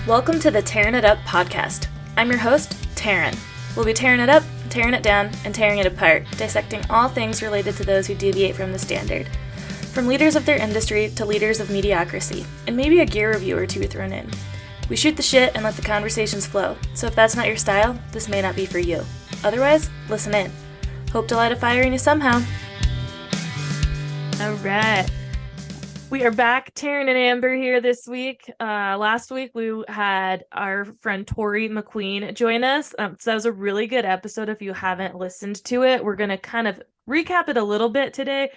Welcome to the Tearing It Up podcast. I'm your host, Taryn. We'll be tearing it up, tearing it down, and tearing it apart, dissecting all things related to those who deviate from the standard. From leaders of their industry to leaders of mediocrity, and maybe a gear review or two thrown in. We shoot the shit and let the conversations flow, so if that's not your style, this may not be for you. Otherwise, listen in. Hope to light a fire in you somehow. All right. We are back, Taryn and Amber here this week. Last week we had our friend Tori McQueen join us. So that was a really good episode. If you haven't listened to it, we're going to kind of recap it a little bit today.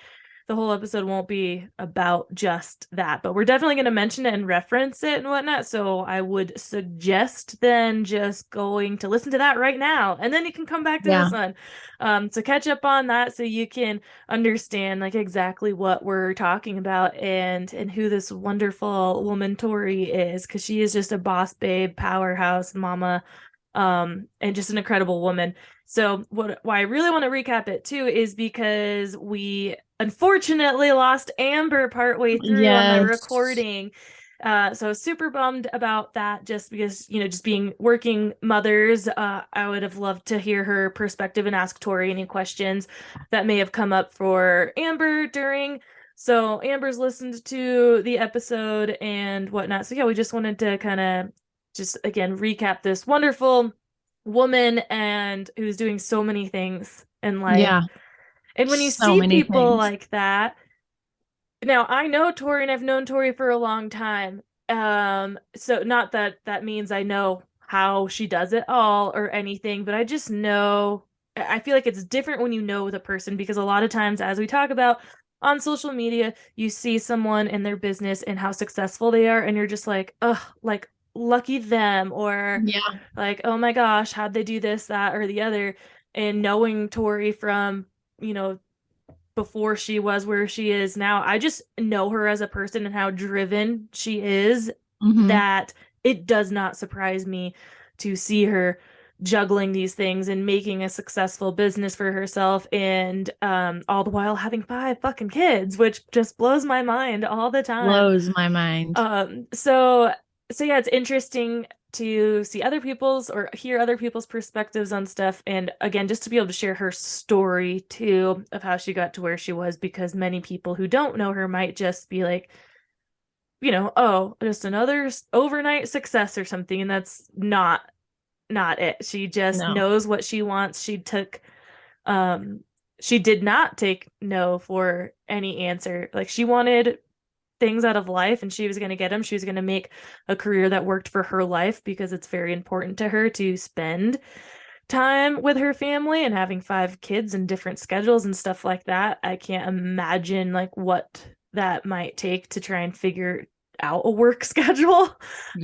The whole episode won't be about just that, but we're definitely going to mention it and reference it and whatnot. So I would suggest then just going to listen to that right now, and then you can come back to this one to catch up on that, so you can understand like exactly what we're talking about and who this wonderful woman Tori is, because she is just a boss babe, powerhouse mama, and just an incredible woman. So why I really want to recap it too is because we unfortunately lost Amber partway through on the recording. So I was super bummed about that, just because, just being working mothers, I would have loved to hear her perspective and ask Tori any questions that may have come up for Amber during. So Amber's listened to the episode and whatnot. So yeah, we just wanted to kind of just, again, recap this wonderful woman and who's doing so many things in life. Yeah. And when you see people like that, now I know Tori and I've known Tori for a long time. So not that that means I know how she does it all or anything, but I just know, I feel like it's different when you know the person, because a lot of times, as we talk about on social media, you see someone in their business and how successful they are, and you're just like, ugh, like, lucky them, or like, oh my gosh, how'd they do this, that, or the other. And knowing Tori from, before she was where she is now, I just know her as a person and how driven she is, that it does not surprise me to see her juggling these things and making a successful business for herself, and all the while having 5 fucking kids, which just blows my mind all the time. Blows my mind. So yeah, it's interesting to see other people's or hear other people's perspectives on stuff, and again, just to be able to share her story too of how she got to where she was, because many people who don't know her might just be like, oh, just another overnight success or something, and that's not it. She just knows what she wants. She did not take no for any answer. Like, she wanted things out of life and she was going to get them. She was going to make a career that worked for her life, because it's very important to her to spend time with her family, and having 5 kids and different schedules and stuff like that. I can't imagine like what that might take to try and figure out a work schedule.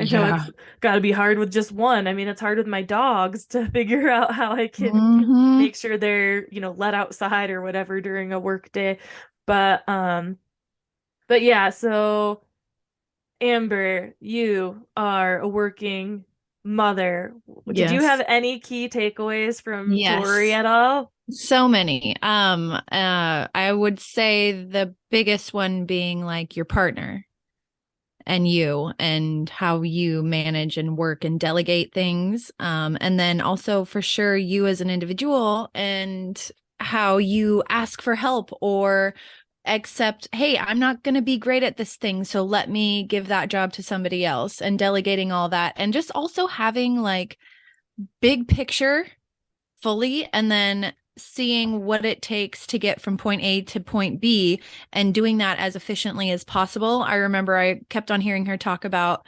I know it's got to be hard with just one. I mean, it's hard with my dogs to figure out how I can make sure they're, let outside or whatever during a work day. But yeah, so Amber, you are a working mother. Did you have any key takeaways from Tori at all? So many. I would say the biggest one being like your partner and you, and how you manage and work and delegate things. And then also for sure you as an individual, and how you ask for help or accept, hey, I'm not going to be great at this thing, so let me give that job to somebody else, and delegating all that. And just also having like big picture fully, and then seeing what it takes to get from point A to point B, and doing that as efficiently as possible. I remember I kept on hearing her talk about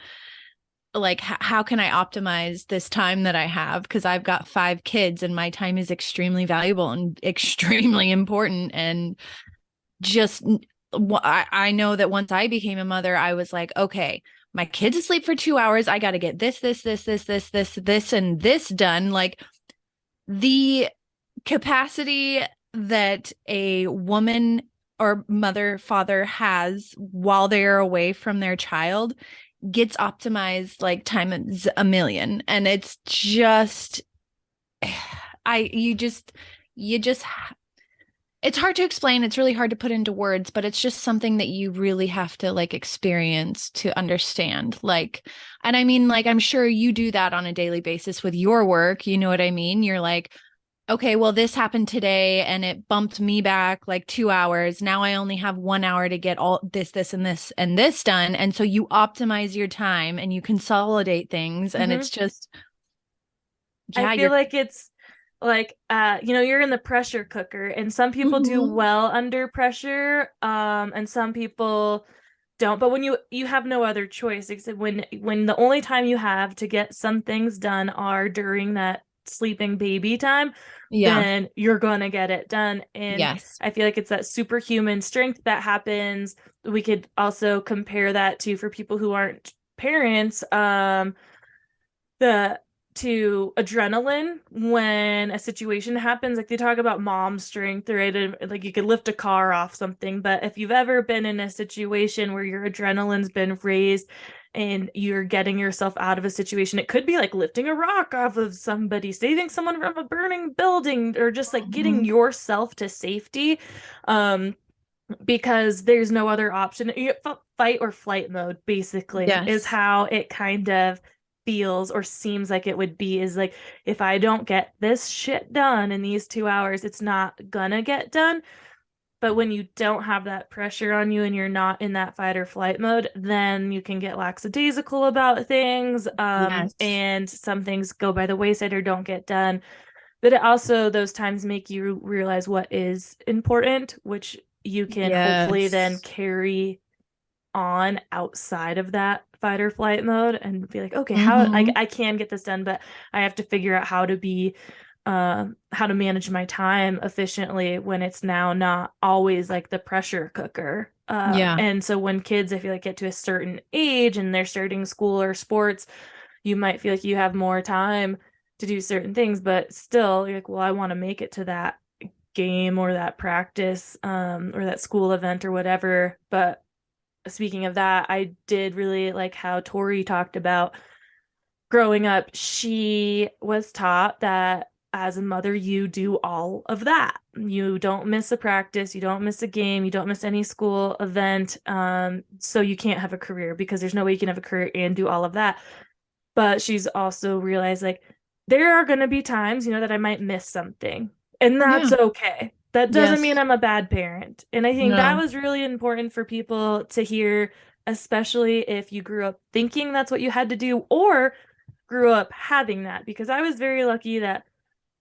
like, how can I optimize this time that I have? Because I've got 5 kids and my time is extremely valuable and extremely important. And just, I know that once I became a mother, I was like, okay, my kid's asleep for 2 hours. I got to get this, and this done. Like, the capacity that a woman or mother, father has while they're away from their child gets optimized like times a million. And it's just, you just It's hard to explain. It's really hard to put into words, but it's just something that you really have to like experience to understand. Like, and I mean, like, I'm sure you do that on a daily basis with your work. You know what I mean? You're like, okay, well, this happened today and it bumped me back like 2 hours. Now I only have 1 hour to get all this, and this done. And so you optimize your time and you consolidate things. And Mm-hmm. it's just, I yeah, feel you're, like it's like you're in the pressure cooker, and some people do Mhm. well under pressure, and some people don't. But when you have no other choice, except when the only time you have to get some things done are during that sleeping baby time, Yeah. then you're gonna get it done. And Yes. I feel like it's that superhuman strength that happens. We could also compare that to, for people who aren't parents, the to adrenaline when a situation happens. Like they talk about mom strength, right? Like you could lift a car off something, but if you've ever been in a situation where your adrenaline's been raised and you're getting yourself out of a situation, it could be like lifting a rock off of somebody, saving someone from a burning building, or just like getting Mhm. yourself to safety. um because there's no other option. Fight or flight mode basically is Yes. how it kind of feels or seems like it would be. Is like, if I don't get this shit done in these 2 hours, it's not gonna get done. But when you don't have that pressure on you and you're not in that fight or flight mode, then you can get lackadaisical about things, Yes. and some things go by the wayside or don't get done. But it also, those times make you realize what is important, which you can hopefully then Yes. carry on outside of that fight or flight mode and be like, okay, how Hmm. I can get this done, but I have to figure out how to be how to manage my time efficiently when it's now not always like the pressure cooker. Yeah. And so when kids, I feel like, get to a certain age and they're starting school or sports, you might feel like you have more time to do certain things, but still you're like, well, I want to make it to that game or that practice, or that school event or whatever. But speaking of that, I did really like how Tori talked about growing up. She was taught that as a mother, you do all of that. You don't miss a practice, you don't miss a game, you don't miss any school event. So you can't have a career, because there's no way you can have a career and do all of that. But she's also realized, like, there are going to be times, that I might miss something, and that's Yeah. okay. That doesn't mean Yes. I'm a bad parent. And I think that No. was really important for people to hear, especially if you grew up thinking that's what you had to do, or grew up having that, because I was very lucky that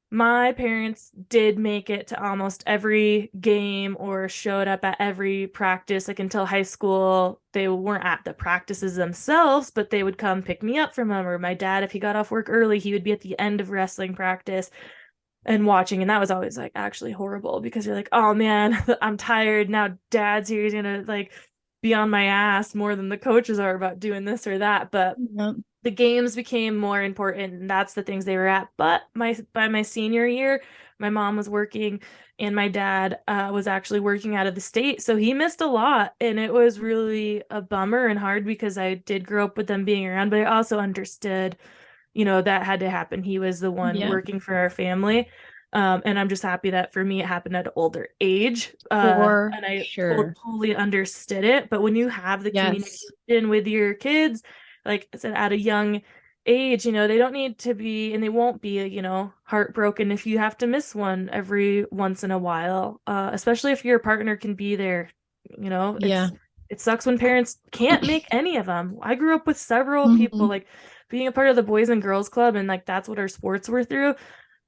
my parents did make it to almost every game or showed up at every practice. Like until high school, they weren't at the practices themselves, but they would come pick me up from them. Or my dad, if he got off work early, he would be at the end of wrestling practice and watching. And that was always like actually horrible, because you're like, oh man, I'm tired. Now dad's here. He's gonna like be on my ass more than the coaches are about doing this or that. But Yep. the games became more important, and that's the things they were at. But by my senior year, my mom was working and my dad was actually working out of the state, so he missed a lot, and it was really a bummer and hard, because I did grow up with them being around, but I also understood, that had to happen. He was the one Yeah. working for our family. And I'm just happy that for me it happened at an older age, For and I sure. totally understood it. But when you have the Yes. communication with your kids, like I said, at a young age, they don't need to be, and they won't be, heartbroken if you have to miss one every once in a while, especially if your partner can be there. Yeah. It sucks when parents can't make any of them. I grew up with several people, Hmm. like being a part of the Boys and Girls Club, and like that's what our sports were through.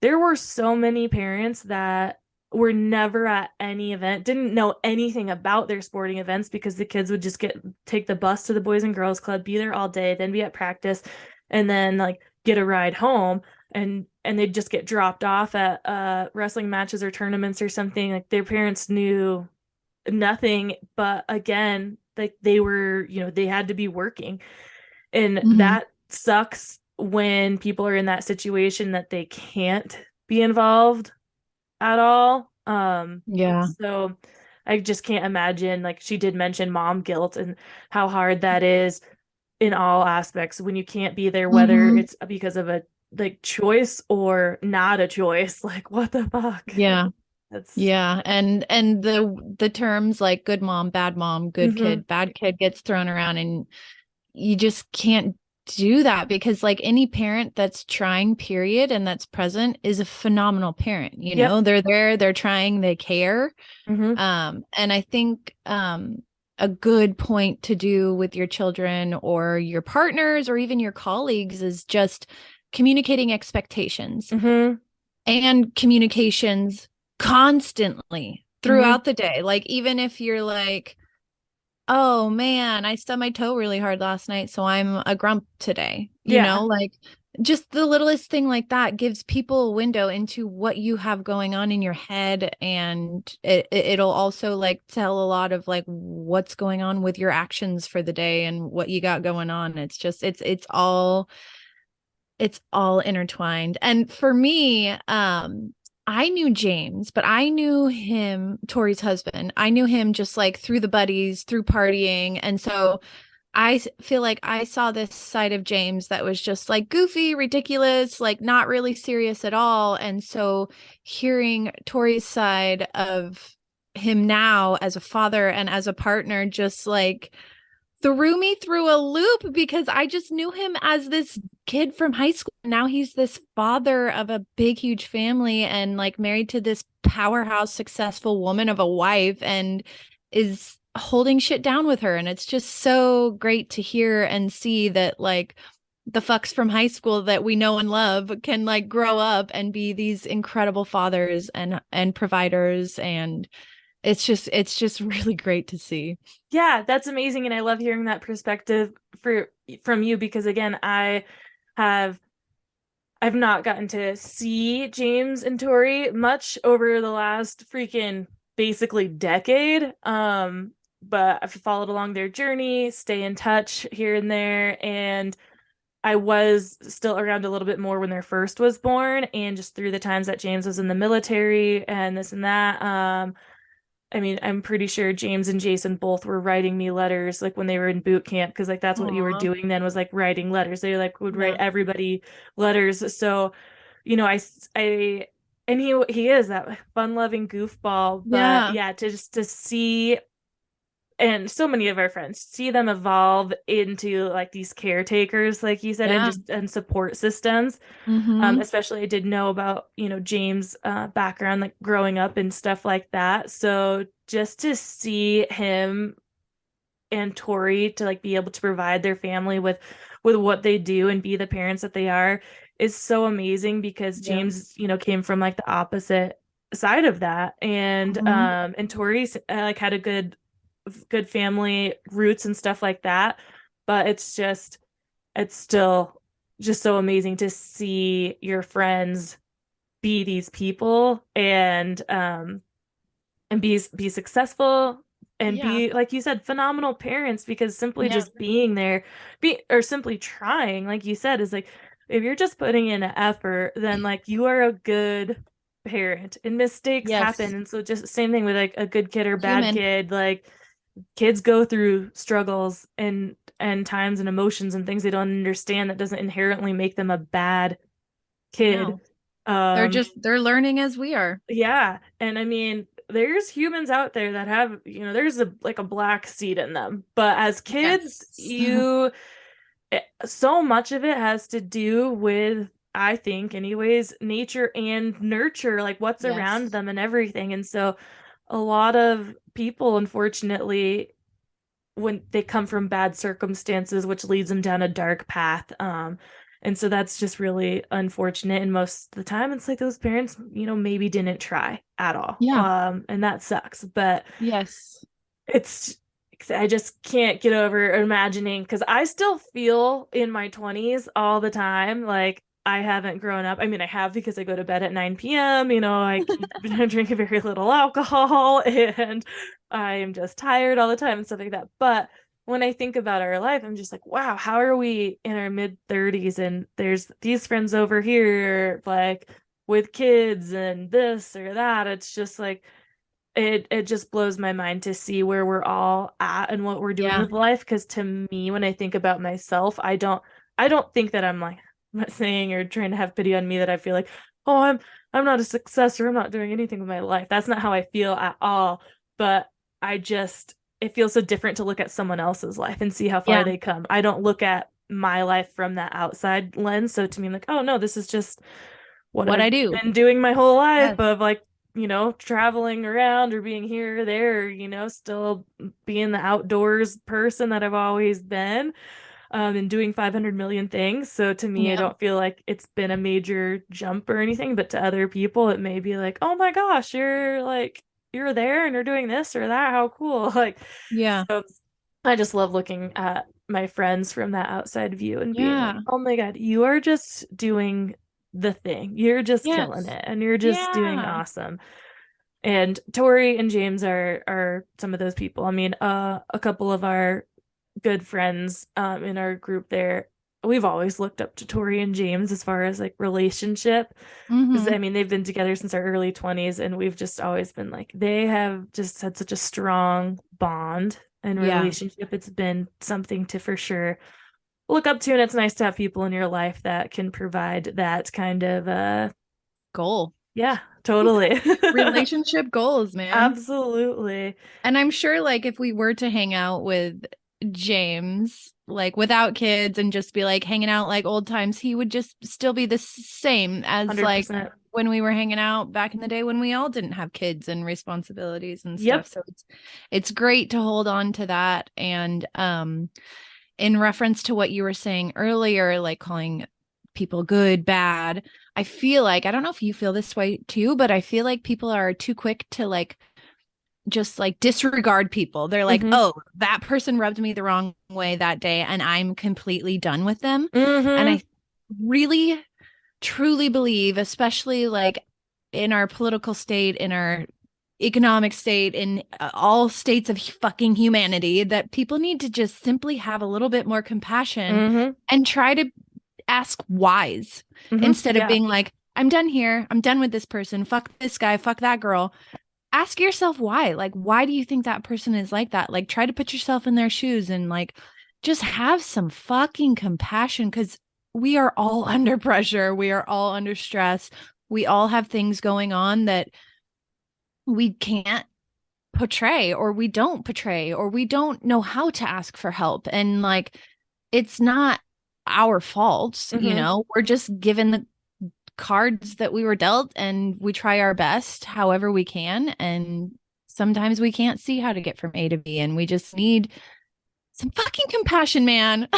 There were so many parents that were never at any event, didn't know anything about their sporting events, because the kids would just take the bus to the Boys and Girls Club, be there all day, then be at practice, and then like get a ride home, and they'd just get dropped off at wrestling matches or tournaments or something. Like their parents knew nothing, but again, like they were, they had to be working. And Hmm. that sucks when people are in that situation that they can't be involved at all. Yeah. So I just can't imagine, like she did mention mom guilt and how hard that is in all aspects when you can't be there, whether Hmm. it's because of a like choice or not a choice. Like what the fuck? Yeah. That's Yeah, and the terms like good mom, good hmm kid, bad kid gets thrown around, and you just can't do that because like any parent that's trying period and that's present is a phenomenal parent. yep. They're there, they're trying, they care. hmm And I think a good point to do with your children or your partners or even your colleagues is just communicating expectations hmm and communications constantly hmm throughout the day. Like, even if you're like, oh man, I stubbed my toe really hard last night, so I'm a grump today, Yeah. like just the littlest thing like that gives people a window into what you have going on in your head. And it'll also like tell a lot of like what's going on with your actions for the day and what you got going on. It's just, it's all intertwined. And for me, I knew James, but I knew him, Tori's husband. I knew him just like through the buddies, through partying. And so feel like I saw this side of James that was just like goofy, ridiculous, like not really serious at all. And so hearing Tori's side of him now as a father and as a partner just like threw me through a loop because I just knew him as this kid from high school. Now he's this father of a big, huge family and like married to this powerhouse, successful woman of a wife and is holding shit down with her. And it's just so great to hear and see that like the fucks from high school that we know and love can like grow up and be these incredible fathers and providers. And it's just really great to see. Yeah, that's amazing. And I love hearing that perspective from you because again, have I've not gotten to see James and Tori much over the last freaking basically decade. But I've followed along their journey, stay in touch here and there, and I was still around a little bit more when their first was born, and just through the times that James was in the military and this and that. I mean, I'm pretty sure James and Jason both were writing me letters like when they were in boot camp because like that's what you were Aw. doing then was like writing letters. They like would write Yeah. everybody letters. So, I and he is that fun-loving goofball, but Yeah. yeah, to just to see and so many of our friends see them evolve into like these caretakers like you said and Yeah. just and support systems. Mm-hmm. Especially I did know about James background like growing up and stuff like that, so just to see him and Tori to like be able to provide their family with what they do and be the parents that they are is so amazing because Yeah. James came from like the opposite side of that, Mm-hmm. and Tori's like had a good family roots and stuff like that, but it's still just so amazing to see your friends be these people and be successful and Yeah. be like you said phenomenal parents because simply Yeah. just being there be or simply trying like you said is like if you're just putting in an effort then like you are a good parent and mistakes happen Yes. and so just same thing with like a good kid or bad Human. kid like kids go through struggles and times and emotions and things they don't understand that doesn't inherently make them a bad kid. No. um They're learning as we are. yeah, and I mean there's humans out there that have there's a like a black seed in them, but as kids Yes. so much of it has to do with, I think anyways, nature and nurture, like what's around Yes. them and everything. And so a lot of people unfortunately when they come from bad circumstances, which leads them down a dark path. And so that's just really unfortunate. And most of the time, it's like those parents, maybe didn't try at all. Yeah. And that sucks. But Yes. it's, I just can't get over imagining because I still feel in my 20s all the time like I haven't grown up. I mean, I have because I go to bed at 9 p.m. I drink very little alcohol and I am just tired all the time and stuff like that. But when I think about our life, I'm just like, wow, how are we in our mid 30s and there's these friends over here, like with kids and this or that. It's just like, it just blows my mind to see where we're all at and what we're doing Yeah. with life because to me when I think about myself I don't think that I'm like I'm not saying or trying to have pity on me that I feel like oh, I'm not a success, or I'm not doing anything with my life. That's not how I feel at all. But I just, it feels so different to look at someone else's life and see how far Yeah. they come. I don't look at my life from that outside lens. So to me, I'm like, oh no, this is just what What I've I do. been doing my whole life Yes. of like, traveling around or being here or there, still being the outdoors person that I've always been, and doing 500 million things. So to me, I Yeah. don't feel like it's been a major jump or anything, but to other people, it may be like, oh my gosh, you're there and you're doing this or that. How cool. Like, Yeah. so I just love looking at my friends from that outside view and being like, Yeah. oh my God, you are just doing the thing. You're just killing Yes. it and you're just doing Yeah. awesome. And Tori and James are some of those people. I mean, a couple of our good friends in our group there, we've always looked up to Tori and James as far as like relationship. Because I Mm-hmm. mean, they've been together since our early 20s, and we've just always been like, they have just had such a strong bond and Yeah. relationship. It's been something to for sure look up to, and it's nice to have people in your life that can provide that kind of Goal. yeah, totally. Relationship goals, man. Absolutely. And I'm sure like if we were to hang out with James, like without kids and just be like hanging out like old times, he would just still be the same as like 100%. when we were hanging out back in the day when we all didn't have kids and responsibilities and stuff. Yep. So it's great to hold on to that. And in reference to what you were saying earlier, like calling people good, bad, I feel like I don't know if you feel this way too, but I feel like people are too quick to like just like disregard people. They're like, Mm-hmm. oh, that person rubbed me the wrong way that day and I'm completely done with them. And Mm-hmm. I really truly believe, especially like in our political state, in our economic state, in all states of fucking humanity, that people need to just simply have a little bit more compassion Mm-hmm. and try to ask whys Mm-hmm. instead of Yeah. being like, I'm done here. I'm done with this person. Fuck this guy. Fuck that girl. Ask yourself why. Like, why do you think that person is like that? Like, try to put yourself in their shoes and like just have some fucking compassion because we are all under pressure. We are all under stress. We all have things going on that we can't portray or we don't portray or we don't know how to ask for help. And like, it's not our fault, Mm-hmm. we're just given the cards that we were dealt and we try our best however we can. And sometimes we can't see how to get from A to B and we just need some fucking compassion, man.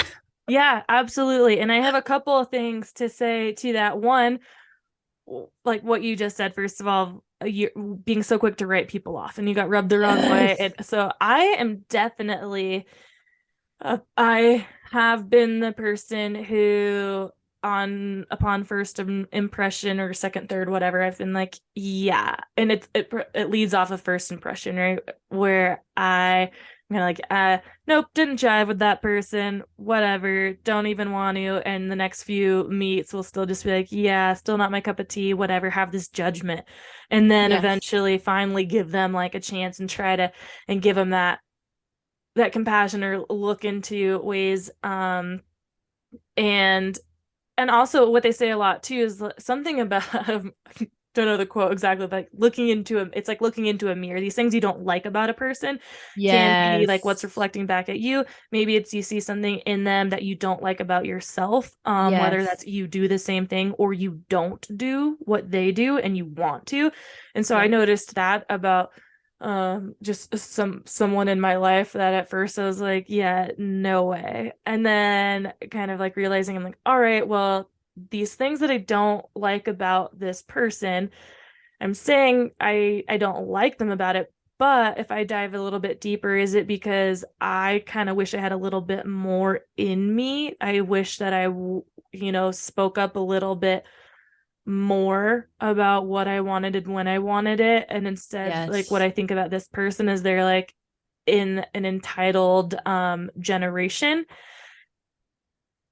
Yeah, absolutely. And I have a couple of things to say to that. One, like what you just said, first of all, you're being so quick to write people off and you got rubbed the wrong way. Yes. And so I am definitely, I have been the person who, on upon first impression or second, third, whatever, I've been like, yeah. And it leads off of first impression, right? Where I'm kind of like, nope, didn't jive with that person, whatever, don't even want to. And the next few meets will still just be like, yeah, still not my cup of tea, whatever, have this judgment. And then Yes. eventually finally give them like a chance and try to and give them that compassion or look into ways, and also what they say a lot too is something about don't know the quote exactly, but like looking into a it's like looking into a mirror. These things you don't like about a person can be like what's Yes. reflecting back at you. Maybe it's you see something in them that you don't like about yourself, whether Yes. that's you do the same thing or you don't do what they do and you want to. And so I Yep. noticed that about just someone in my life that at first I was like, yeah, no way. And then kind of like realizing, I'm like, all right, well, these things that I don't like about this person, I'm saying I don't like them about it. But if I dive a little bit deeper, is it because I kind of wish I had a little bit more in me? I wish that spoke up a little bit more about what I wanted and when I wanted it. And instead, like what Yes. I think about this person is they're like in an entitled generation.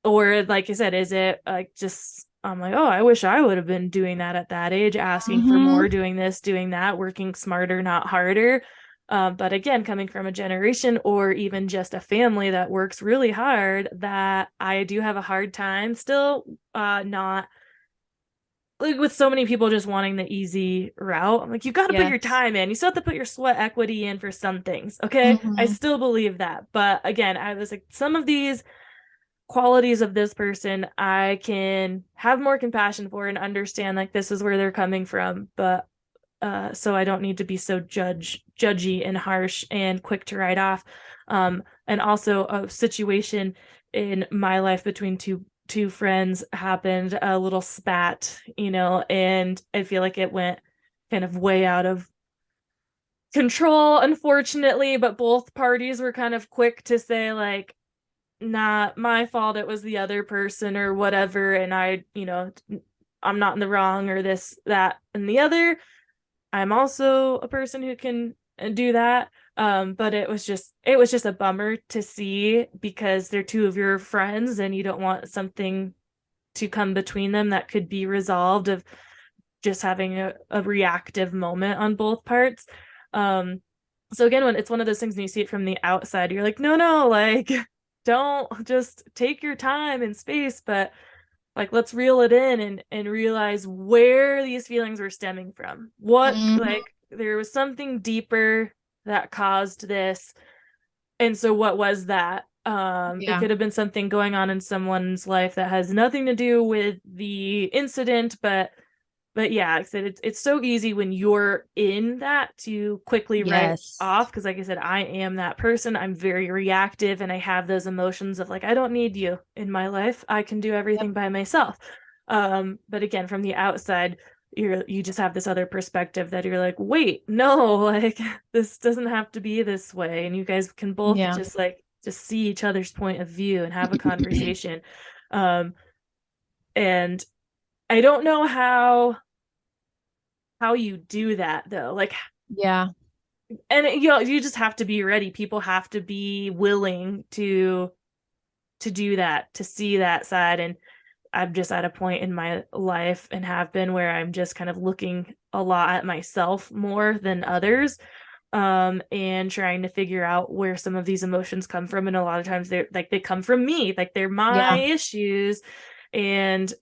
Or like I said, is it like just I'm like, oh, I wish I would have been doing that at that age, asking for Mm-hmm. more, doing this, doing that, working smarter, not harder. But again, coming from a generation or even just a family that works really hard, that I do have a hard time still not like with so many people just wanting the easy route, I'm like, you got to put your Yes. time in. You still have to put your sweat equity in for some things. Okay. I Hmm. still believe that. But again, I was like, some of these qualities of this person, I can have more compassion for and understand like this is where they're coming from. But so I don't need to be so judgy and harsh and quick to write off. And also a situation in my life between two friends happened, a little spat, and I feel like it went kind of way out of control, unfortunately, but both parties were kind of quick to say like, not my fault, it was the other person or whatever, and I'm not in the wrong or this, that, and the other. I'm also a person who can do that. But it was just a bummer to see because they're two of your friends and you don't want something to come between them that could be resolved of just having a reactive moment on both parts. Um, so again, when it's one of those things and you see it from the outside, you're like, no, like don't, just take your time and space, but like let's reel it in and realize where these feelings were stemming from. What, Hmm. like there was something deeper that caused this. And so what was that? It Yeah. could have been something going on in someone's life that has nothing to do with the incident, but yeah, like I said, it's so easy when you're in that to quickly write Yes. off because, like I said, I am that person. I'm very reactive, and I have those emotions of like, I don't need you in my life. I can do Yep. everything by myself. But again, from the outside, you just have this other perspective that you're like, wait, no, like this doesn't have to be this way, and you guys can both Yeah. just see each other's point of view and have a conversation. Um, and I don't know how you do that though, like, Yeah. and you just have to be ready. People have to be willing to do that, to see that side. And I'm just at a point in my life and have been where I'm just kind of looking a lot at myself more than others, and trying to figure out where some of these emotions come from. And a lot of times they're like they come from me, like they're my Yeah. issues. and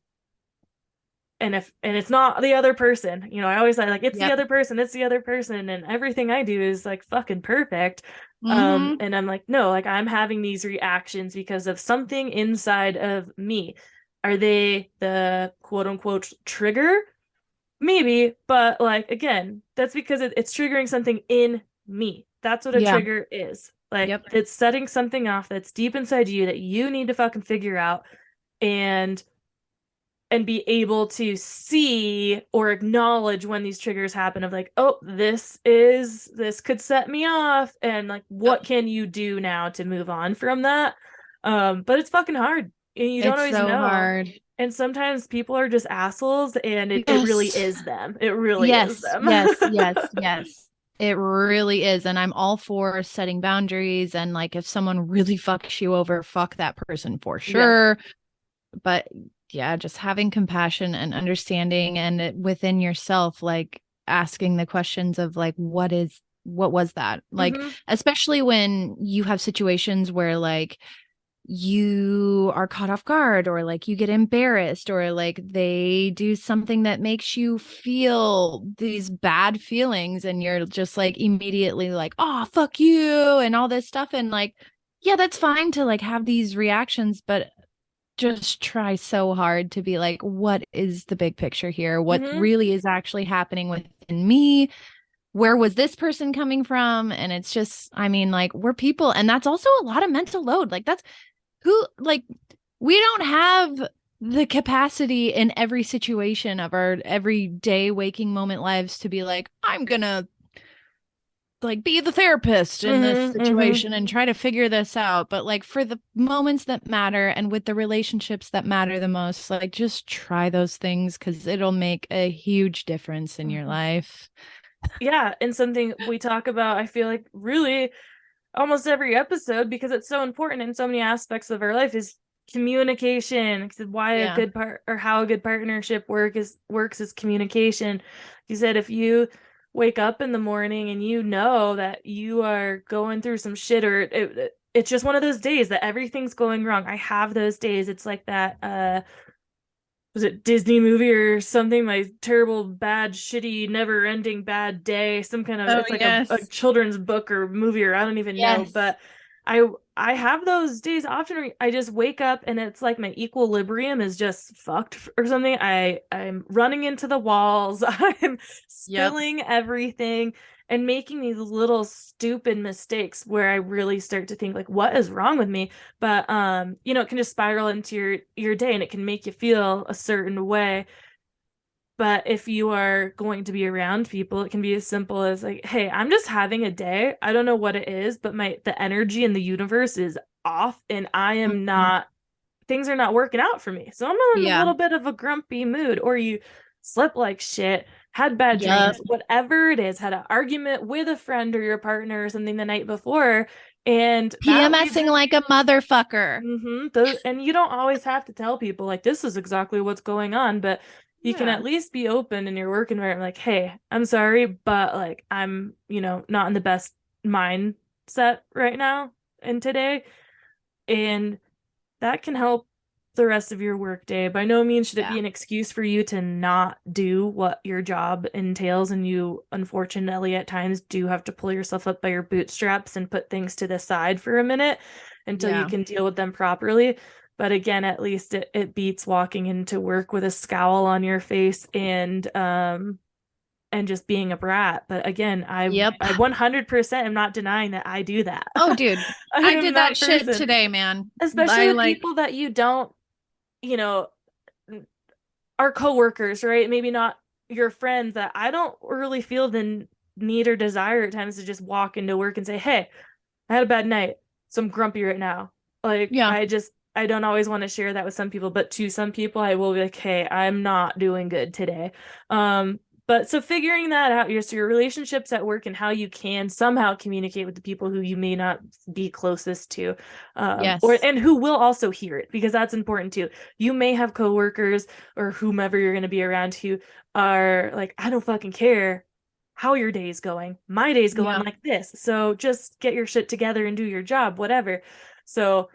and it's not the other person, I always say like it's the Yep. other person, it's the other person, and everything I do is like fucking perfect. Hmm. And I'm like, no, like I'm having these reactions because of something inside of me. Are they the quote unquote trigger? Maybe, but like again, that's because it's triggering something in me. That's what a Yeah. trigger is. Like Yep. it's setting something off that's deep inside you that you need to fucking figure out. And and be able to see or acknowledge when these triggers happen of like, oh, this could set me off, and like what Yep. can you do now to move on from that. But it's fucking hard and you don't It's always so know. hard. And sometimes people are just assholes, and it really Yes. is them. It really is Yes. them. Yes. Yes. Yes. It really is. And I'm all for setting boundaries. And like, if someone really fucks you over, fuck that person for Yeah. sure. But yeah, just having compassion and understanding and within yourself, like asking the questions of like, what was that? Like, Hmm. especially when you have situations where like you are caught off guard or like you get embarrassed or like they do something that makes you feel these bad feelings and you're just like immediately like, oh, fuck you and all this stuff. And like, yeah, that's fine to like have these reactions, but just try so hard to be like, what is the big picture here? What Hmm. really is actually happening within me? Where was this person coming from? And it's just, I mean, like, we're people, and that's also a lot of mental load. Like, that's who, like, we don't have the capacity in every situation of our everyday waking moment lives to be like, I'm gonna like be the therapist in this Hmm. Hmm. situation and try to figure this out, but like for the moments that matter and with the relationships that matter the most, like just try those things because it'll make a huge difference in your Hmm. life. Yeah, and something we talk about, I feel like really almost every episode because it's so important in so many aspects of our life is communication. Why a Yeah. good part or how a good partnership works is communication. You said if you wake up in the morning and you know that you are going through some shit, or it's just one of those days that everything's going wrong. I have those days. It's like that was it Disney movie or something? My terrible, bad, shitty, never ending bad day. Some kind of, Oh, it's like a yes. children's book or movie, or I don't even know. Yes. But I have those days often where I just wake up and it's like my equilibrium is just fucked or something. I'm running into the walls. I'm Yep. spilling everything and making these little stupid mistakes where I really start to think like, what is wrong with me? But it can just spiral into your day and it can make you feel a certain way. But if you are going to be around people, it can be as simple as like, hey, I'm just having a day. I don't know what it is, but the energy in the universe is off and I am Mhm. not, things are not working out for me. So I'm in a Yeah. little bit of a grumpy mood, or you slept like shit, had bad Yep. dreams, whatever it is, had an argument with a friend or your partner or something the night before, and that leads. PMSing like a motherfucker. And you don't always have to tell people like this is exactly what's going on, but you can Yeah. at least be open in your work environment, like, hey, I'm sorry, but like I'm, not in the best mindset right now and today. And that can help the rest of your workday. By no means should it Yeah. be an excuse for you to not do what your job entails. And you, unfortunately, at times do have to pull yourself up by your bootstraps and put things to the side for a minute until you Yeah. can deal with them properly. But again, at least it beats walking into work with a scowl on your face and just being a brat. But again, Yep. I 100% am not denying that I do that. Oh, dude. I I am did that that shit person, today, man. especially I with like, people that you don't, you know, are coworkers, right? Maybe not your friends, that I don't really feel the need or desire at times to just walk into work and say, "Hey, I had a bad night, so I'm grumpy right now." Like yeah. I don't always want to share that with some people, but to some people I will be like, "Hey, I'm not doing good today." But so figuring that out, your relationships at work and how you can somehow communicate with the people who you may not be closest to, or Yes. and who will also hear it, because that's important too. You may have coworkers or whomever you're going to be around who are like, I don't fucking care how your day's going. My day's going Yeah. like this. So just get your shit together and do your job, whatever. So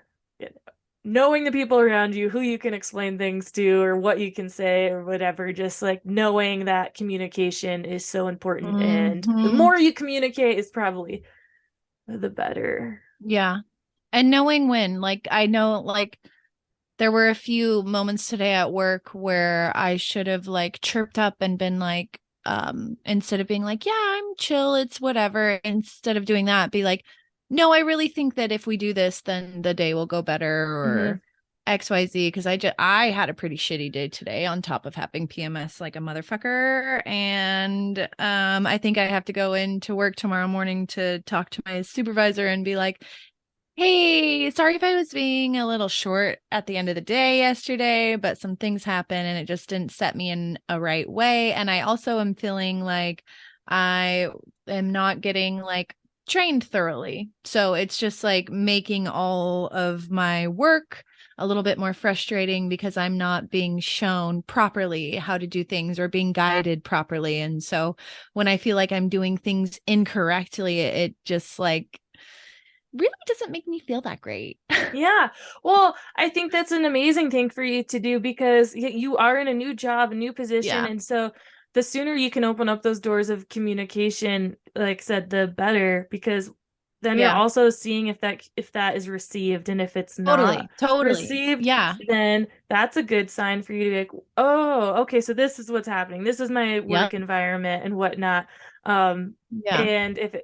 knowing the people around you, who you can explain things to, or what you can say, or whatever, just like knowing that communication is so important. And the Hmm. more you communicate is probably the better. Yeah. And knowing when, like, I know, like, there were a few moments today at work where I should have like chirped up and been like, instead of being like, yeah, I'm chill, it's whatever, instead of doing that, be like, no, I really think that if we do this, then the day will go better Mm-hmm. or XYZ. Because I had a pretty shitty day today on top of having PMS like a motherfucker. And I think I have to go into work tomorrow morning to talk to my supervisor and be like, hey, sorry if I was being a little short at the end of the day yesterday, but some things happened and it just didn't set me in a right way. And I also am feeling like I am not getting like trained thoroughly. So it's just like making all of my work a little bit more frustrating because I'm not being shown properly how to do things or being guided properly. And so when I feel like I'm doing things incorrectly, it just like really doesn't make me feel that great. Yeah. Well, I think that's an amazing thing for you to do, because you are in a new job, a new position. Yeah. And so the sooner you can open up those doors of communication, like I said, the better, because then you're Yeah. also seeing if that is received. And if it's not Totally. Totally. received, Yeah. then that's a good sign for you to be like, oh, okay, so this is what's happening. This is my work Yep. environment and whatnot. Um, Yeah. and if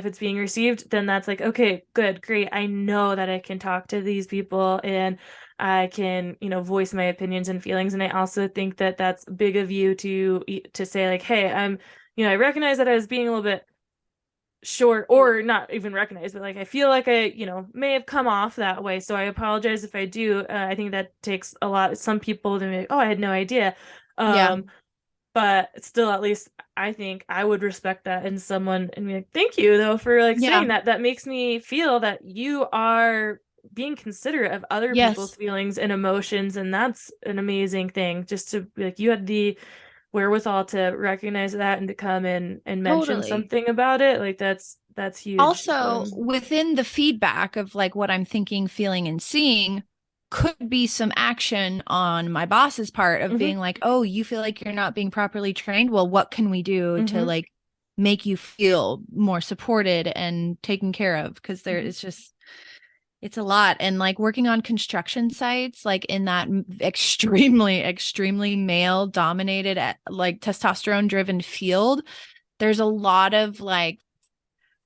it's being received, then that's like, okay, good, great. I know that I can talk to these people and I can, voice my opinions and feelings. And I also think that that's big of you to say like, hey, I recognize that I was being a little bit short, or not even recognize, but like I feel like I, may have come off that way. So I apologize if I do. I think that takes a lot. Some people to be like, oh, I had no idea. Yeah. But still, at least I think I would respect that in someone and be like, thank you though for like Yeah. saying that. That makes me feel that you are being considerate of other people's Yes. feelings and emotions, and that's an amazing thing. Just to be like, you had the wherewithal to recognize that and to come in and mention Totally. something about it. Like that's huge. Also, within the feedback of like what I'm thinking, feeling, and seeing, could be some action on my boss's part of Mhm. being like, oh, you feel like you're not being properly trained. Well, what can we do to Mhm. like make you feel more supported and taken care of? Because there Mhm. is just, it's a lot. And like working on construction sites, like in that extremely, extremely male dominated, like testosterone driven field, there's a lot of like,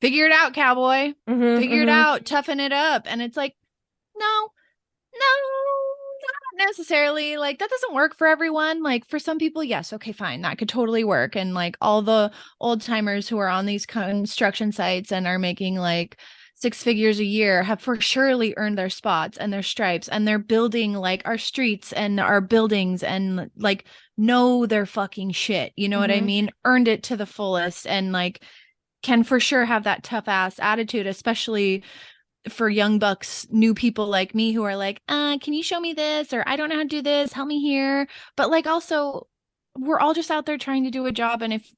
figure it out, cowboy, Mhm. figure it Mhm. out, toughen it up. And it's like, no, no, not necessarily. Like that doesn't work for everyone. Like for some people, yes, okay, fine, that could totally work. And like all the old timers who are on these construction sites and are making like 6 figures a year have for surely earned their spots and their stripes, and they're building like our streets and our buildings and like know their fucking shit. You know what I Mhm. mean? Earned it to the fullest and like can for sure have that tough ass attitude, especially for young bucks, new people like me who are like, can you show me this? Or I don't know how to do this. Help me here. But like also, we're all just out there trying to do a job. And if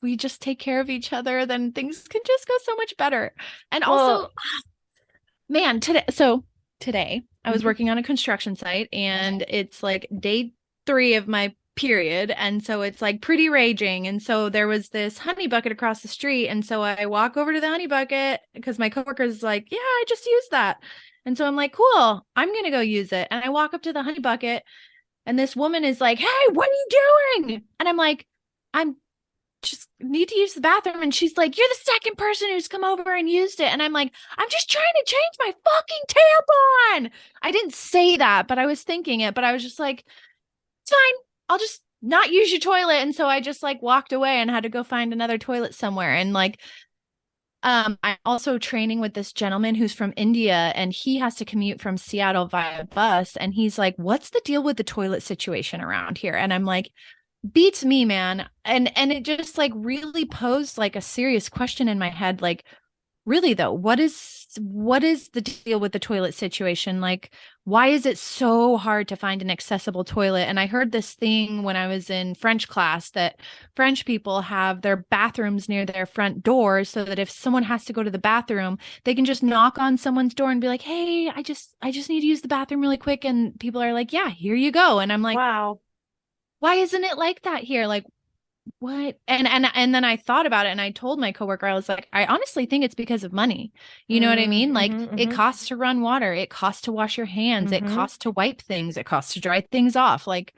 we just take care of each other, then things can just go so much better. And Well, also, man, today I was mhm. working on a construction site and it's like day 3 of my period. And so it's like pretty raging. And so there was this honey bucket across the street. And so I walk over to the honey bucket because my coworker's like, yeah, I just used that. And so I'm like, cool, I'm going to go use it. And I walk up to the honey bucket and this woman is like, hey, what are you doing? And I'm like, I'm just need to use the bathroom. And she's like, you're the second person who's come over and used it. And I'm like, I'm just trying to change my fucking tampon. I didn't say that, but I was thinking it. But I was just like, it's fine. I'll just not use your toilet. And so I just like walked away and had to go find another toilet somewhere. And like, I'm also training with this gentleman who's from India and he has to commute from Seattle via bus. And he's like, what's the deal with the toilet situation around here? And I'm like, beats me, man. And it just like really posed like a serious question in my head, like, really though, what is the deal with the toilet situation? Like, why is it so hard to find an accessible toilet? And I heard this thing when I was in French class that French people have their bathrooms near their front door so that if someone has to go to the bathroom, they can just knock on someone's door and be like, hey, I just need to use the bathroom really quick. And people are like, yeah, here you go. And I'm like, Wow. why isn't it like that here? Like, what? And then I thought about it and I told my coworker, I was like, I honestly think it's because of money. You know what I mean? Like Mhm. it Mhm. costs to run water, it costs to wash your hands, it Mhm. costs to wipe things, it costs to dry things off. Like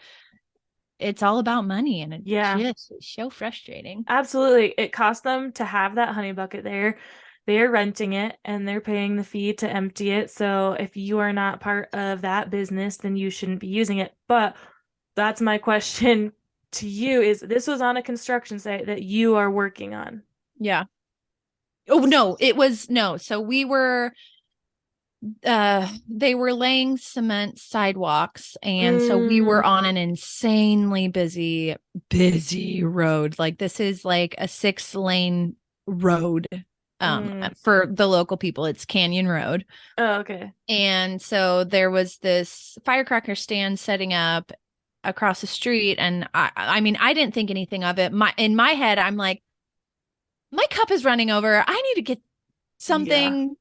it's all about money and it Yeah. just is so frustrating. Absolutely. It cost them to have that honey bucket there. They are renting it and they're paying the fee to empty it. So if you are not part of that business, then you shouldn't be using it. But that's my question to you is this was on a construction site that you are working on. Yeah. Oh no, it was no. So we were they were laying cement sidewalks and so we were on Mm, an insanely busy road. Like this is like a 6-lane road mm. for the local people. It's Canyon Road. Oh, okay. And so there was this firecracker stand setting up across the street and I mean I didn't think anything of it. My in my head I'm like my cup is running over. I need to get Yeah. something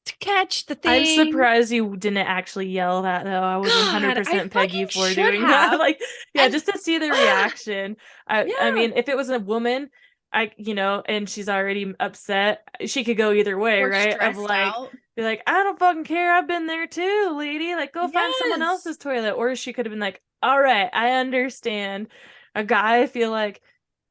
to catch the I'm thing. surprised you didn't actually yell that though. I would God, I 100% peg you fucking for should doing that. have. Like, yeah, And just to see the reaction. I yeah, mean, if it was a woman, and she's already upset, she could go either way, or right? Of stressed like, out. be like, I don't fucking care. I've been there too, lady. Like, go find someone Yes. else's toilet. Or she could have been like, all right, I understand. A guy, I feel like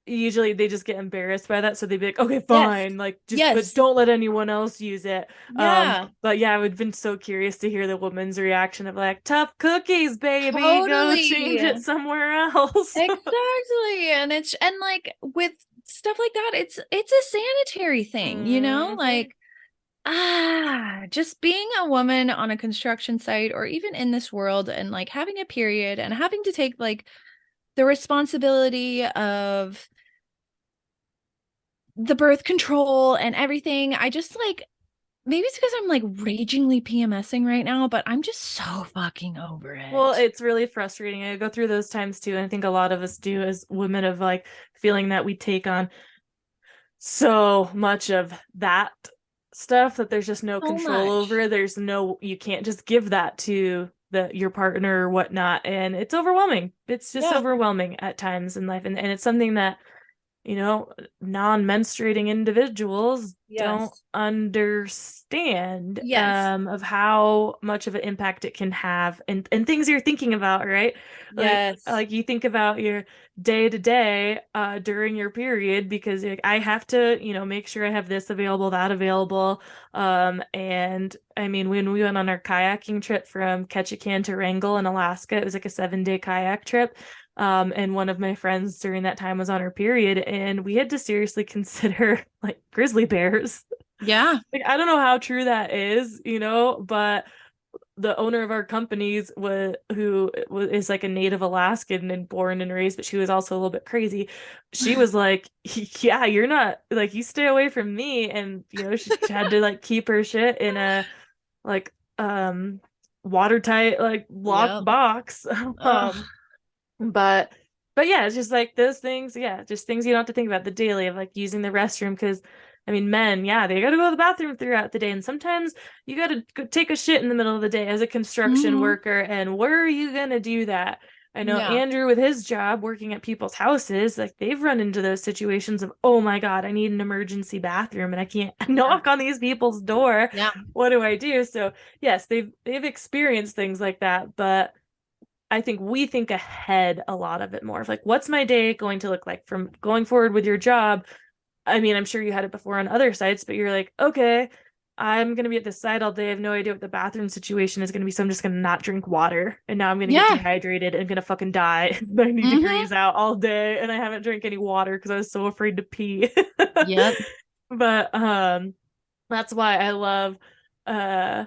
usually they just get embarrassed by that, so they'd be like, okay, Yes. fine, like just but Yes. don't let anyone else use it. Yeah. But yeah, I would have been so curious to hear the woman's reaction of like, tough cookies, baby, go Totally. change it somewhere else. Exactly. And it's and like with stuff like that, it's a sanitary thing, you know? Mhm. Like just being a woman on a construction site or even in this world and like having a period and having to take like the responsibility of the birth control and everything. I just like maybe it's because I'm like ragingly PMSing right now, but I'm just so fucking over Well, it. it's really frustrating. I go through those times too, and I think a lot of us do as women of like feeling that we take on so much of that stuff that there's just no So control much. over. There's no, you can't just give that to your partner or whatnot. And it's overwhelming. It's just Yeah. overwhelming at times in life. And it's something that, you know, non-menstruating individuals don't Yes. understand Yes. of how much of an impact it can have, and things you're thinking about, right? Yes. Like you think about your day to day during your period, because like, I have to, make sure I have this available, that available. And I mean, when we went on our kayaking trip from Ketchikan to Wrangell in Alaska, it was like a 7-day kayak trip. And one of my friends during that time was on her period, and we had to seriously consider like grizzly bears. Yeah. Like, I don't know how true that is, but the owner of our companies is like a native Alaskan and born and raised, but she was also a little bit crazy. She was like, "Yeah, you're not like, you stay away from me." And she had to like keep her shit in a like watertight like locked Yep. box. Ugh. um but yeah, it's just like those things, yeah, just things you don't have to think about the daily of like using the restroom, because I mean, men, yeah, they gotta go to the bathroom throughout the day, and sometimes you gotta go take a shit in the middle of the day as a construction Hmm. worker, and where are you gonna do that? I know Yeah. Andrew with his job working at people's houses, like they've run into those situations of, oh my God, I need an emergency bathroom and I can't Yeah. knock on these people's door. Yeah. What do I do? So yes, they've experienced things like that, but I think we think ahead a lot of it more of like, what's my day going to look like from going forward with your job? I mean, I'm sure you had it before on other sites, but you're like, okay, I'm going to be at this site all day. I have no idea what the bathroom situation is going to be. So I'm just going to not drink water. And now I'm going to get Yeah. dehydrated and going to fucking die 90 Hmm. degrees out all day. And I haven't drank any water because I was so afraid to pee. Yep. But that's why I love uh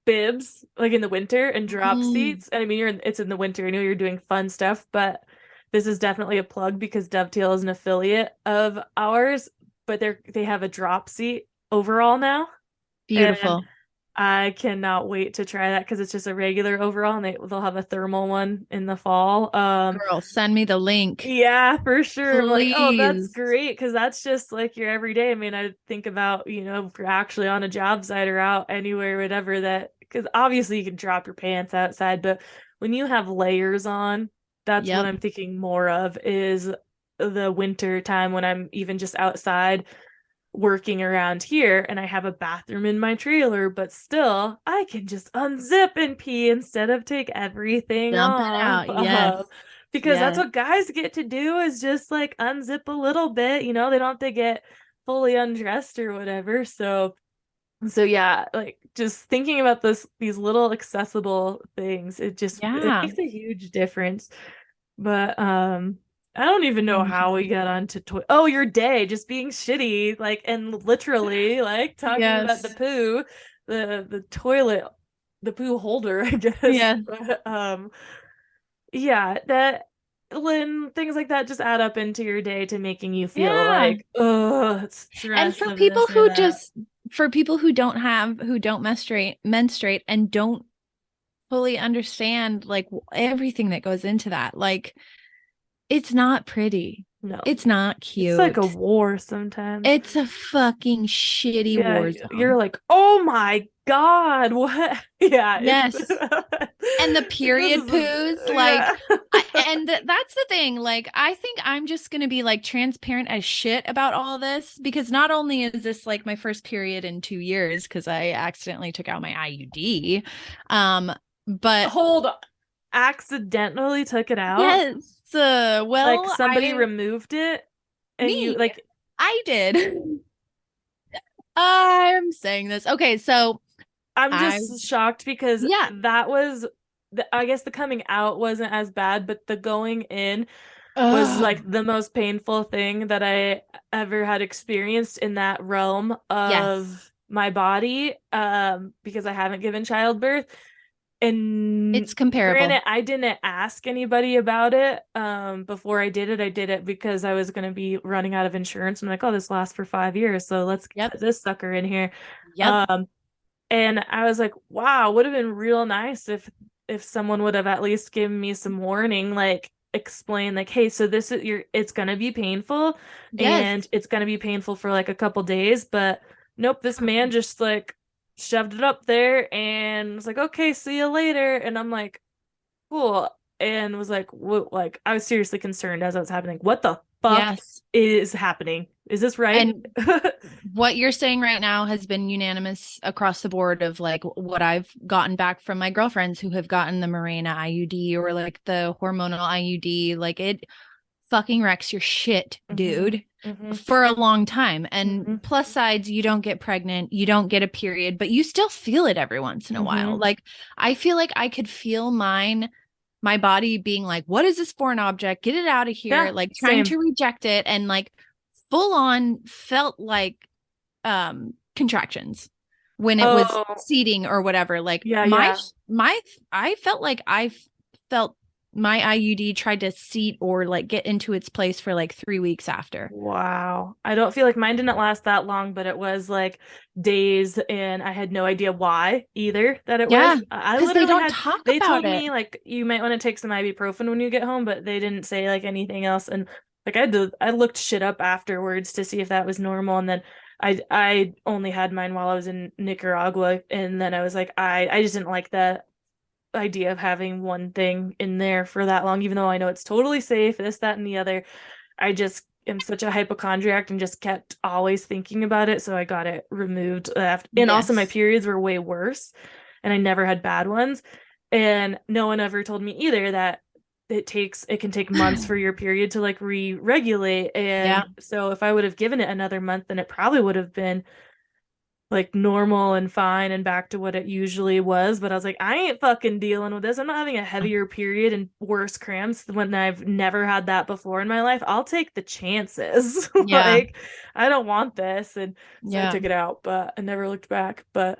bibs like in the winter and drop Mm. seats. And I mean, it's in the winter. I know you're doing fun stuff, but this is definitely a plug because Dovetail is an affiliate of ours, but they have a drop seat overall now. And Beautiful. I cannot wait to try that because it's just a regular overall, and they'll have a thermal one in the fall. Girl, send me the link. Yeah, for sure. I'm like, oh, that's Please. great because that's just like your everyday. I mean, I think about, if you're actually on a job site or out anywhere, whatever, that because obviously you can drop your pants outside, but when you have layers on, that's what Yep. I'm thinking more of is the winter time when I'm even just outside working around here and I have a bathroom in my trailer, but still I can just unzip and pee instead of take everything Dump it off. out. Yes. Because that's Yes. what guys get to do is just like unzip a little bit, they don't have to get fully undressed or whatever. So yeah, like just thinking about these little accessible things, it Yeah. makes a huge difference. But I don't even know how we got onto oh, your day just being shitty, like, and literally like talking about the Yes. poo, the toilet, the poo holder, I guess. Yes. But yeah, that when things like that just add up into your day to making you feel Yeah. like, oh, And stress of this or that. for people who don't menstruate and don't fully understand like everything that goes into that, like it's not pretty. No, It's not it's like a cute. war sometimes. It's a fucking shitty Yeah, war you're zone. like, oh my God, what? Yeah, it's Yes. And the this period is poos, like, yeah. that's the thing. Like, I think I'm just going to be like transparent as shit about all this because not only is this like my first period in 2 years because I accidentally took out my IUD, um, but Hold on. Accidentally took it out? yes, Like well, somebody removed it and you me, like I did. I'm saying this. Okay, so I'm I, just shocked because yeah. that was I guess the coming out wasn't as bad, but the going in was Ugh. like the most painful thing that I ever had experienced in that realm Yes, of my body, because I haven't given childbirth. And it's comparable. granted, I didn't ask anybody about it before I did it. I did it because I was going to be running out of insurance. I'm like, oh, this lasts for 5 years, so let's Yep. put this sucker in here. Yep. Um, and I was like, wow, would have been real nice if someone would have at least given me some warning, like, explain like, hey, so this is it's gonna be painful, Yes. and it's gonna be painful for like a couple days, but nope, this man just like shoved it up there and was like, okay, see you later. And I'm like, cool. And was like, what? Like, I was seriously concerned as it was happening. What the fuck Yes. is happening? Is this right? And what you're saying right now has been unanimous across the board of like what I've gotten back from my girlfriends who have gotten the Mirena IUD or like the hormonal IUD. Like it fucking wrecks your shit, dude, for a long time. And plus sides, you don't get pregnant, you don't get a period, but you still feel it every once in a while. Like I feel like I could feel my body being like, what is this foreign object? Get it out of here. Yeah, like trying same. to reject it, and like full on felt like contractions when it was seeding or whatever. Like I felt like I felt my IUD tried to seat or like get into its place for like 3 weeks after. Wow. I don't feel like mine didn't last that long, but it was like days, and I had no idea why either that it was. I Because they literally don't talk they about told it. me like you might want to take some ibuprofen when you get home, but they didn't say like anything else. And like I looked shit up afterwards to see if that was normal, and then I only had mine while I was in Nicaragua, and then I was like I just didn't like that idea of having one thing in there for that long, even though I know it's totally safe, this, that, and the other. I just am such a hypochondriac and just kept always thinking about it. So I got it removed. And also my periods were way worse, and I never had bad ones. And no one ever told me either that it can take months for your period to like re-regulate. And so if I would have given it another month, then it probably would have been like normal and fine and back to what it usually was. But I was like, I ain't fucking dealing with this. I'm not having a heavier period and worse cramps when I've never had that before in my life. I'll take the chances. Like, I don't want this. And so I took it out, but I never looked back. But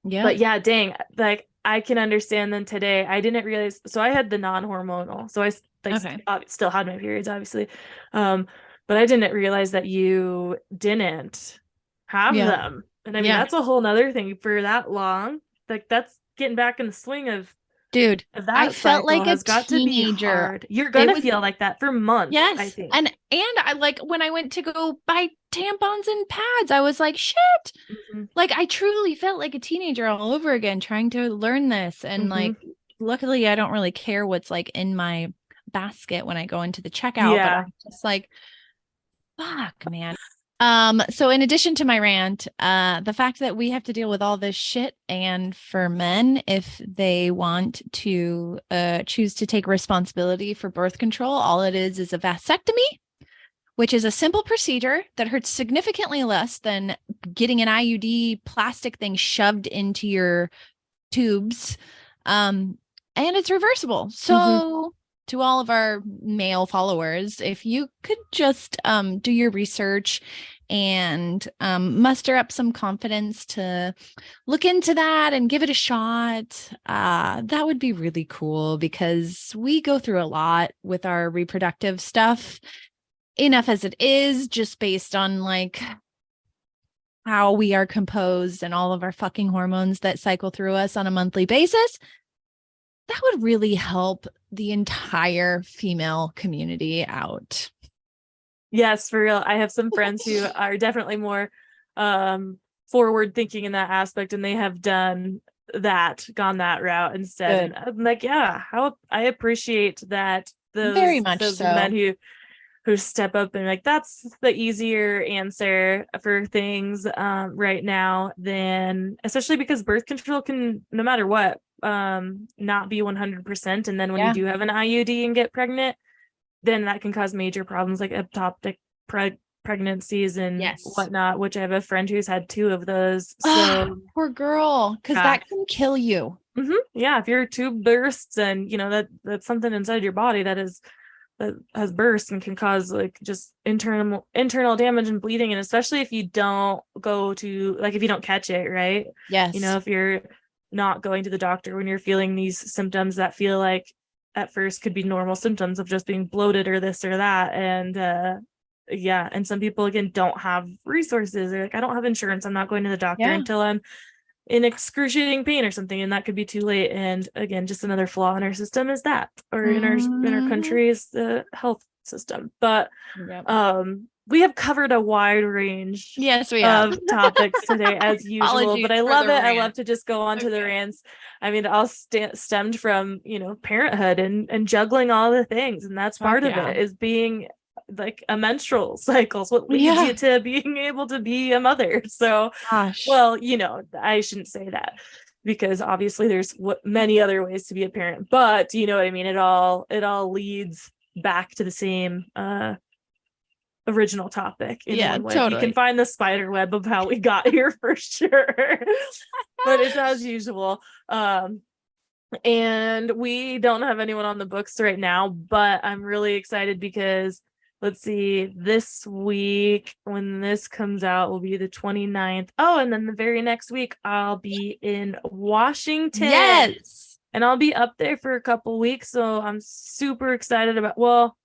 yeah, dang, like I can understand them today. I didn't realize, so I had the non-hormonal, so I like still had my periods, obviously, but I didn't realize that you didn't have them. And I mean, that's a whole nother thing for that long. Like that's getting back in the swing of, dude, of that I felt like a got teenager. To be hard. You're gonna feel like that for months. Yes, I think. And I like when I went to go buy tampons and pads, I was like, shit. Like I truly felt like a teenager all over again, trying to learn this. And like, luckily, I don't really care what's like in my basket when I go into the checkout. But I'm just like, fuck, man. So in addition to my rant, the fact that we have to deal with all this shit, and for men, if they want to choose to take responsibility for birth control, all it is a vasectomy, which is a simple procedure that hurts significantly less than getting an IUD plastic thing shoved into your tubes. And it's reversible. So to all of our male followers, if you could just do your research and muster up some confidence to look into that and give it a shot, that would be really cool, because we go through a lot with our reproductive stuff, enough as it is, just based on like how we are composed and all of our fucking hormones that cycle through us on a monthly basis. That would really help the entire female community out. Yes, for real. I have some friends who are definitely more forward thinking in that aspect, and they have gone that route instead. And I'm like, yeah, how I appreciate that those men who step up and like, that's the easier answer for things right now, than, especially because birth control can, no matter what, not be 100%. And then when you do have an IUD and get pregnant, then that can cause major problems like ectopic pregnancies and whatnot, which I have a friend who's had 2 of those. So poor girl, because that can kill you. Yeah, if your tube bursts, and you know that's something inside your body that has burst and can cause like just internal damage and bleeding. And especially if you don't go to, like, if you don't catch it, right? Yes. You know, if you're not going to the doctor when you're feeling these symptoms that feel like at first could be normal symptoms of just being bloated or this or that. And and some people again don't have resources. They're like, I don't have insurance, I'm not going to the doctor until I'm in excruciating pain or something, and that could be too late. And again, just another flaw in our system is that, or in our country is the health system. But we have covered a wide range of topics today as usual, but I love it. I love to just go on to the rants. I mean, it all stemmed from, you know, parenthood and juggling all the things, and that's part of it, is being like a menstrual cycles, what leads you to being able to be a mother. So well, you know, I shouldn't say that, because obviously there's many other ways to be a parent, but you know what I mean, it all leads back to the same original topic in one way. Totally. You can find the spider web of how we got here for sure. But it's as usual. And we don't have anyone on the books right now, but I'm really excited because let's see, this week when this comes out will be the 29th. Oh, and then the very next week I'll be in Washington. Yes. And I'll be up there for a couple weeks. So I'm super excited about, well,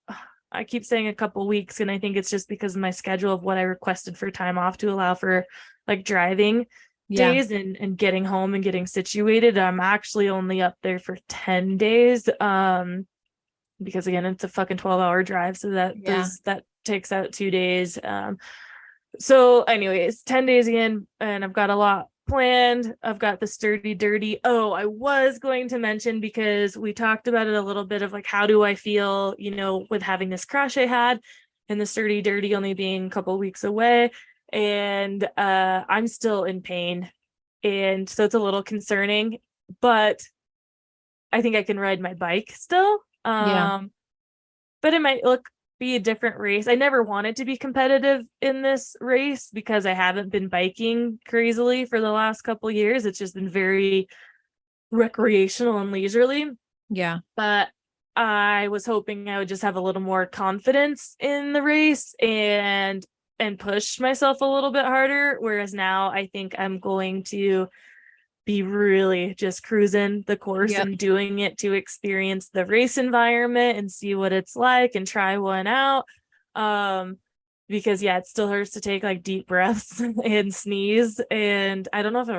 I keep saying a couple weeks, and I think it's just because of my schedule of what I requested for time off to allow for like driving days and getting home and getting situated. I'm actually only up there for 10 days. Because again, it's a fucking 12-hour drive. So that takes out 2 days. So anyways, 10 days again, and I've got a lot planned. I've got the Sturdy Dirty. Oh, I was going to mention, because we talked about it a little bit, of like, how do I feel, you know, with having this crash I had, and the Sturdy Dirty only being a couple weeks away, and I'm still in pain, and so it's a little concerning, but I think I can ride my bike still. But it might be a different race. I never wanted to be competitive in this race because I haven't been biking crazily for the last couple years. It's just been very recreational and leisurely. Yeah. But I was hoping I would just have a little more confidence in the race and push myself a little bit harder. Whereas now I think I'm going to be really just cruising the course and doing it to experience the race environment and see what it's like and try one out. Because it still hurts to take like deep breaths and sneeze, and I don't know if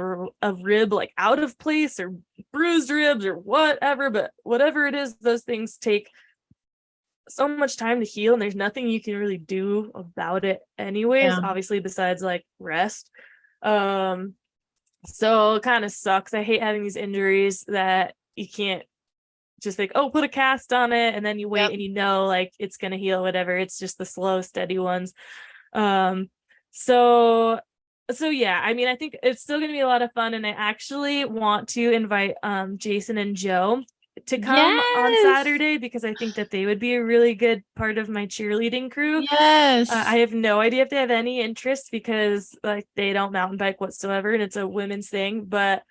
a rib like out of place or bruised ribs or whatever, but whatever it is, those things take so much time to heal, and there's nothing you can really do about it anyways, obviously, besides like rest. So it kind of sucks. I hate having these injuries that you can't just like, oh, put a cast on it and then you wait and you know like it's gonna heal, whatever. It's just the slow, steady ones. So yeah, I mean, I think it's still gonna be a lot of fun, and I actually want to invite Jason and Joe to come on Saturday, because I think that they would be a really good part of my cheerleading crew. I have no idea if they have any interest, because like they don't mountain bike whatsoever, and it's a women's thing, but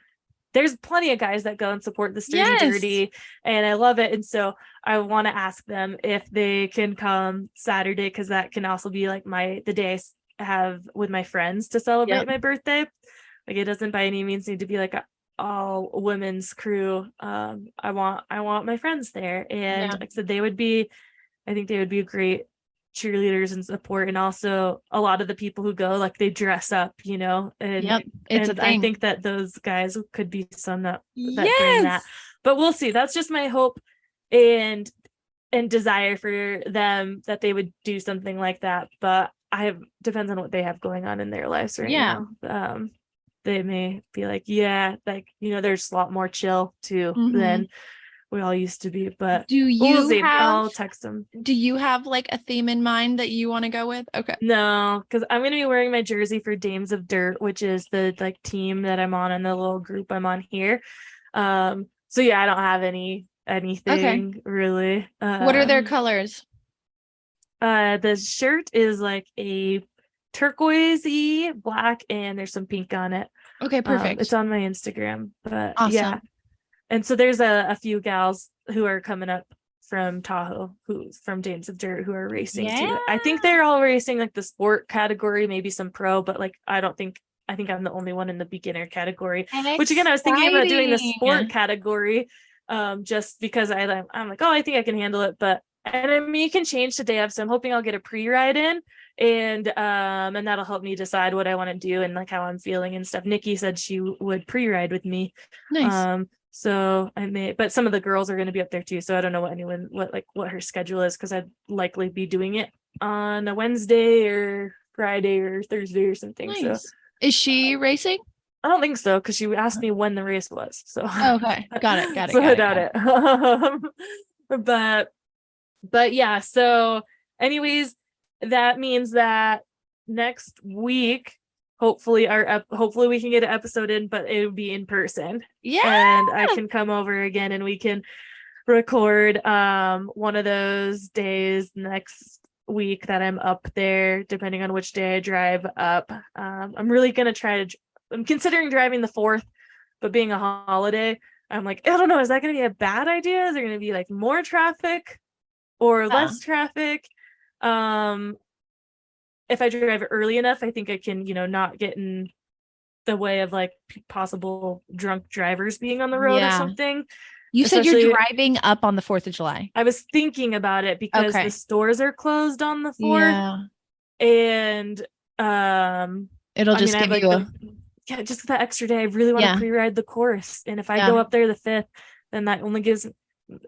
there's plenty of guys that go and support the Sturdy Dirty, and I love it. And so I want to ask them if they can come Saturday, because that can also be like the day I have with my friends to celebrate my birthday. Like, it doesn't by any means need to be like all women's crew. I want my friends there, and like I said, I think they would be great cheerleaders and support. And also a lot of the people who go, like, they dress up, you know, and I think that those guys could be some that bring that, but we'll see. That's just my hope and desire for them, that they would do something like that. But depends on what they have going on in their lives right now. They may be like, like, you know, there's a lot more chill too than we all used to be. But I'll text them. Do you have like a theme in mind that you want to go with? Okay. No, because I'm going to be wearing my jersey for Dames of Dirt, which is the like team that I'm on in the little group I'm on here. So yeah, I don't have anything really. What are their colors? The shirt is like a turquoisey black, and there's some pink on it. Okay, perfect. It's on my Instagram. But awesome. And so there's a few gals who are coming up from Tahoe, who's from Dames of Dirt, who are racing too. I think they're all racing like the sport category, maybe some pro, but like I think I'm the only one in the beginner category. Which again, I was thinking about doing the sport category, just because I'm like, oh, I think I can handle it. But and I mean, you can change the day of, so I'm hoping I'll get a pre-ride in and that'll help me decide what I want to do and like how I'm feeling and stuff. Nikki said she would pre-ride with me. Nice. So I may, but some of the girls are going to be up there too. So I don't know what her schedule is, because I'd likely be doing it on a Wednesday or Friday or Thursday or something. Nice. So is she racing? I don't think so, because she asked me when the race was. So Okay, got it. So I doubt it. But yeah. So, anyways, that means that next week, hopefully we can get an episode in, but it would be in person. Yeah. And I can come over again and we can record one of those days next week that I'm up there, depending on which day I drive up. I'm really gonna I'm considering driving the 4th, but being a holiday, I'm like, I don't know, is that gonna be a bad idea? Is there gonna be like more traffic or less traffic? If I drive early enough, I think I can, not get in the way of like possible drunk drivers being on the road or something. You said you're driving up on the 4th of July. I was thinking about it because the stores are closed on the 4th. And it'll just give you just that extra day. I really want to pre-ride the course. And if I go up there the 5th, then that only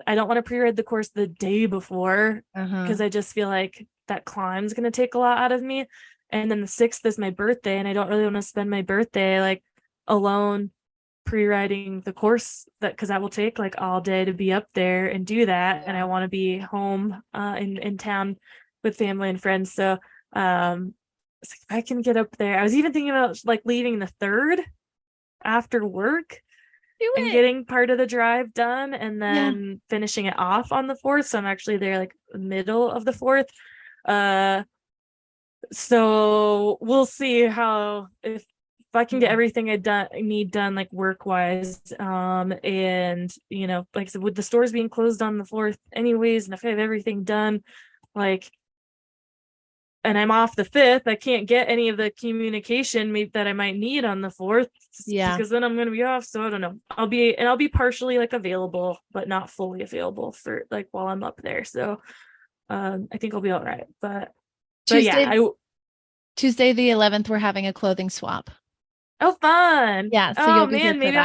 I don't want to pre-ride the course the day before, because I just feel like that climb's going to take a lot out of me. And then the 6th is my birthday, and I don't really want to spend my birthday like alone pre-riding the course, because that will take like all day to be up there and do that. And I want to be home in town with family and friends. So it's like, if I can get up there. I was even thinking about like leaving the 3rd after work and getting part of the drive done, and then finishing it off on the 4th. So I'm actually there like the middle of the 4th. So we'll see if I can get everything I need done like work wise. And like I said, with the stores being closed on the 4th anyways, and if I have everything done, like, and I'm off the 5th, I can't get any of the communication that I might need on the 4th. Because then I'm going to be off. So I don't know. I'll be partially like available, but not fully available for like while I'm up there. So I think I'll be all right. But Tuesday the 11th, we're having a clothing swap. Oh, fun. Yeah. So maybe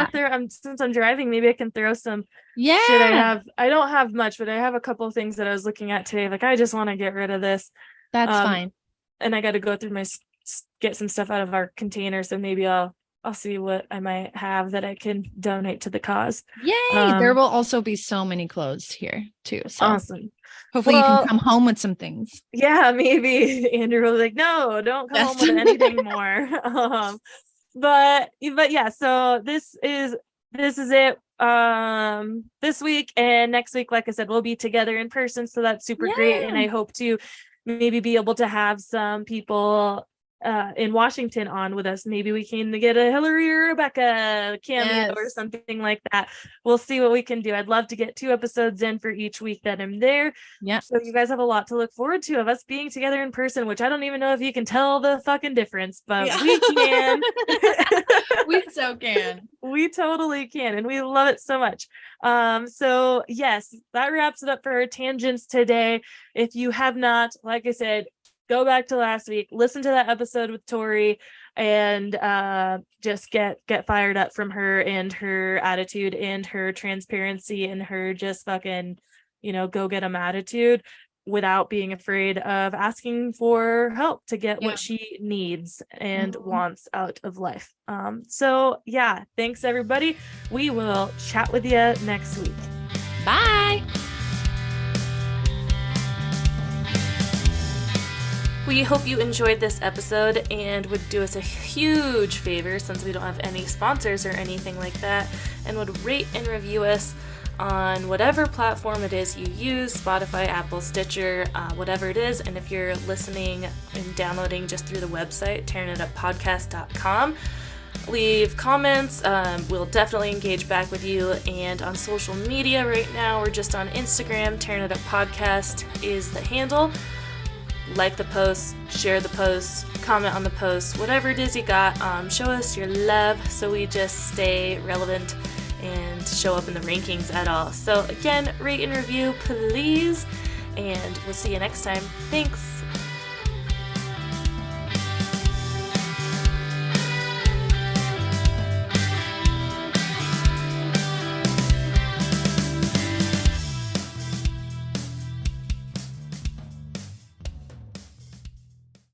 since I'm driving, maybe I can throw some shit I have. I don't have much, but I have a couple of things that I was looking at today. Like, I just want to get rid of this. That's fine. And I got to go through get some stuff out of our container. So maybe I'll see what I might have that I can donate to the cause. Yay. There will also be so many clothes here too. So awesome. Hopefully you can come home with some things. Yeah, maybe Andrew will be like, no, don't come home with anything more. But yeah, so this is it this week, and next week, like I said, we'll be together in person, so that's super great. And I hope to maybe be able to have some people in Washington on with us. Maybe we can get a Hillary or Rebecca cameo or something like that. We'll see what we can do. I'd love to get 2 episodes in for each week that I'm there. Yeah. So you guys have a lot to look forward to of us being together in person, which I don't even know if you can tell the fucking difference, but we can. We so can. We totally can. And we love it so much. So yes, that wraps it up for our tangents today. If you have not, like I said, go back to last week, listen to that episode with Tori, and just get fired up from her and her attitude and her transparency and her just fucking, go get 'em attitude, without being afraid of asking for help to get what she needs and wants out of life. So yeah, thanks everybody. We will chat with you next week. Bye. We hope you enjoyed this episode and would do us a huge favor, since we don't have any sponsors or anything like that, and would rate and review us on whatever platform it is you use, Spotify, Apple, Stitcher, whatever it is. And if you're listening and downloading just through the website, tearingituppodcast.com, leave comments. We'll definitely engage back with you. And on social media right now, we're just on Instagram. Tearing It Up Podcast is the handle. Like the post, share the post, comment on the post, whatever it is you got. Show us your love so we just stay relevant and show up in the rankings at all. So again, rate and review, please. And we'll see you next time. Thanks.